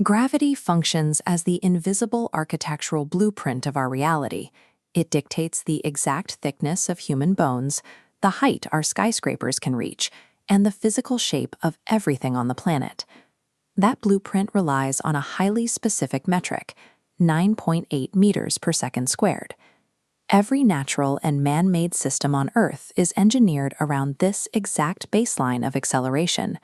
Gravity functions as the invisible architectural blueprint of our reality. It dictates the exact thickness of human bones, the height our skyscrapers can reach, and the physical shape of everything on the planet. That blueprint relies on a highly specific metric, 9.8 meters per second squared. Every natural and man-made system on Earth is engineered around this exact baseline of acceleration.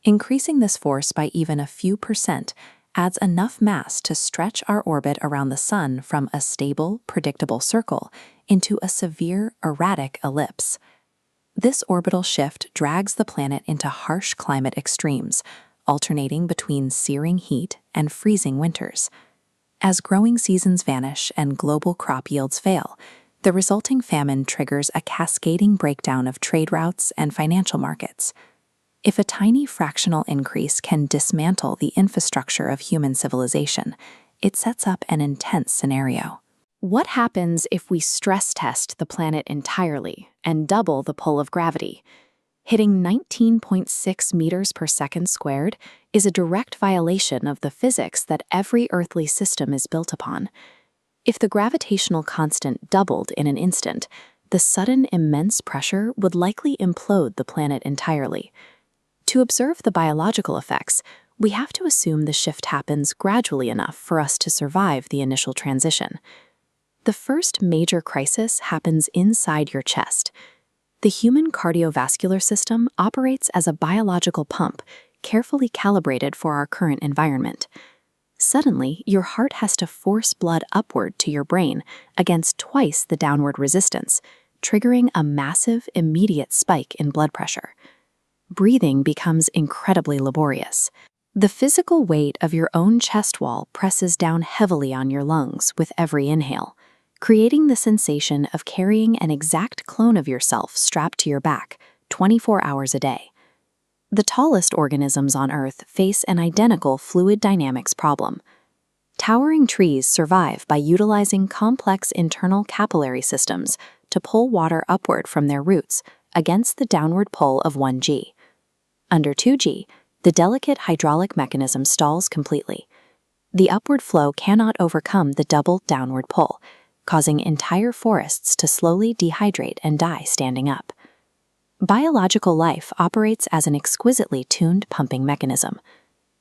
Increasing this force by even a few percent adds enough mass to stretch our orbit around the Sun from a stable, predictable circle into a severe, erratic ellipse. This orbital shift drags the planet into harsh climate extremes, alternating between searing heat and freezing winters. As growing seasons vanish and global crop yields fail, the resulting famine triggers a cascading breakdown of trade routes and financial markets. If a tiny fractional increase can dismantle the infrastructure of human civilization, it sets up an intense scenario. What happens if we stress test the planet entirely and double the pull of gravity? Hitting 19.6 meters per second squared is a direct violation of the physics that every earthly system is built upon. If the gravitational constant doubled in an instant, the sudden immense pressure would likely implode the planet entirely. To observe the biological effects, we have to assume the shift happens gradually enough for us to survive the initial transition. The first major crisis happens inside your chest. The human cardiovascular system operates as a biological pump, carefully calibrated for our current environment. Suddenly, your heart has to force blood upward to your brain against twice the downward resistance, triggering a massive, immediate spike in blood pressure. Breathing becomes incredibly laborious. The physical weight of your own chest wall presses down heavily on your lungs with every inhale, creating the sensation of carrying an exact clone of yourself strapped to your back 24 hours a day. The tallest organisms on Earth face an identical fluid dynamics problem. Towering trees survive by utilizing complex internal capillary systems to pull water upward from their roots against the downward pull of 1G. Under 2G, the delicate hydraulic mechanism stalls completely. The upward flow cannot overcome the double downward pull, causing entire forests to slowly dehydrate and die standing up. Biological life operates as an exquisitely tuned pumping mechanism.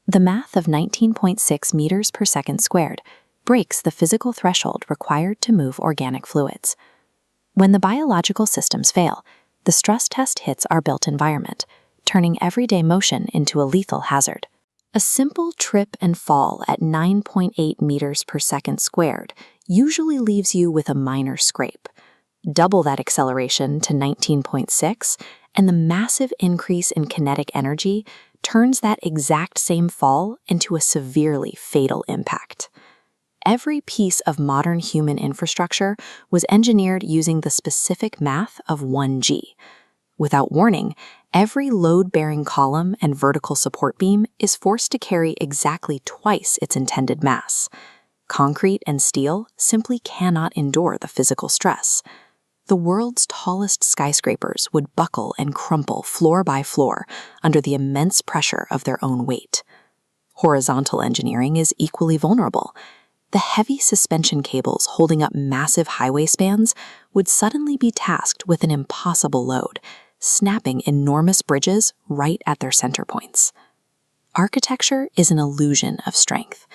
The math of 19.6 meters per second squared breaks the physical threshold required to move organic fluids. When the biological systems fail, the stress test hits our built environment, turning everyday motion into a lethal hazard. A simple trip and fall at 9.8 meters per second squared usually leaves you with a minor scrape. Double that acceleration to 19.6, and the massive increase in kinetic energy turns that exact same fall into a severely fatal impact. Every piece of modern human infrastructure was engineered using the specific math of 1G. Without warning, every load-bearing column and vertical support beam is forced to carry exactly twice its intended mass. Concrete and steel simply cannot endure the physical stress. The world's tallest skyscrapers would buckle and crumple floor by floor under the immense pressure of their own weight. Horizontal engineering is equally vulnerable. The heavy suspension cables holding up massive highway spans would suddenly be tasked with an impossible load, snapping enormous bridges right at their center points. Architecture is an illusion of strength.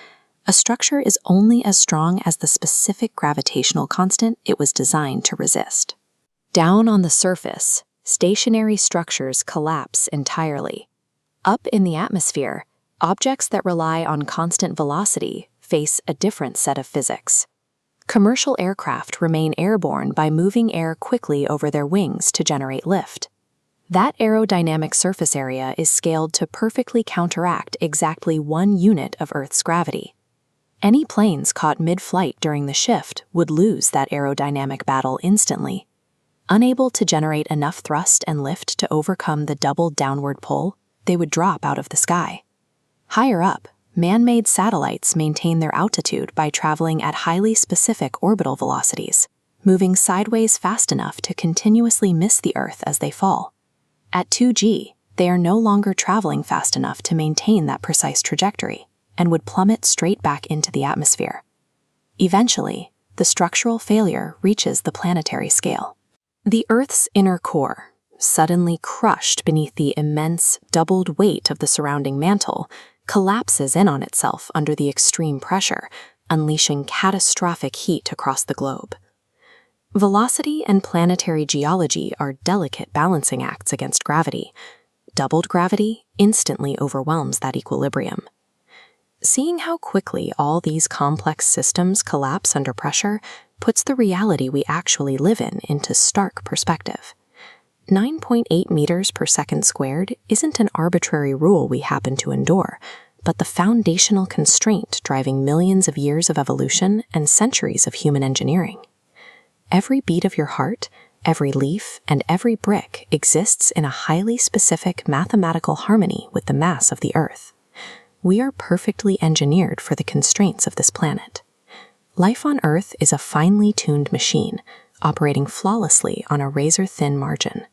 A structure is only as strong as the specific gravitational constant it was designed to resist. Down on the surface, stationary structures collapse entirely. Up in the atmosphere, objects that rely on constant velocity face a different set of physics. Commercial aircraft remain airborne by moving air quickly over their wings to generate lift. That aerodynamic surface area is scaled to perfectly counteract exactly 1 unit of Earth's gravity. Any planes caught mid-flight during the shift would lose that aerodynamic battle instantly. Unable to generate enough thrust and lift to overcome the double downward pull, they would drop out of the sky. Higher up, man-made satellites maintain their altitude by traveling at highly specific orbital velocities, moving sideways fast enough to continuously miss the Earth as they fall. At 2G, they are no longer traveling fast enough to maintain that precise trajectory, and would plummet straight back into the atmosphere. Eventually, the structural failure reaches the planetary scale. The Earth's inner core, suddenly crushed beneath the immense, doubled weight of the surrounding mantle, collapses in on itself under the extreme pressure, unleashing catastrophic heat across the globe. Velocity and planetary geology are delicate balancing acts against gravity. Doubled gravity instantly overwhelms that equilibrium. Seeing how quickly all these complex systems collapse under pressure puts the reality we actually live in into stark perspective. 9.8 meters per second squared isn't an arbitrary rule we happen to endure, but the foundational constraint driving millions of years of evolution and centuries of human engineering. Every beat of your heart, every leaf, and every brick exists in a highly specific mathematical harmony with the mass of the Earth. We are perfectly engineered for the constraints of this planet. Life on Earth is a finely tuned machine, operating flawlessly on a razor-thin margin.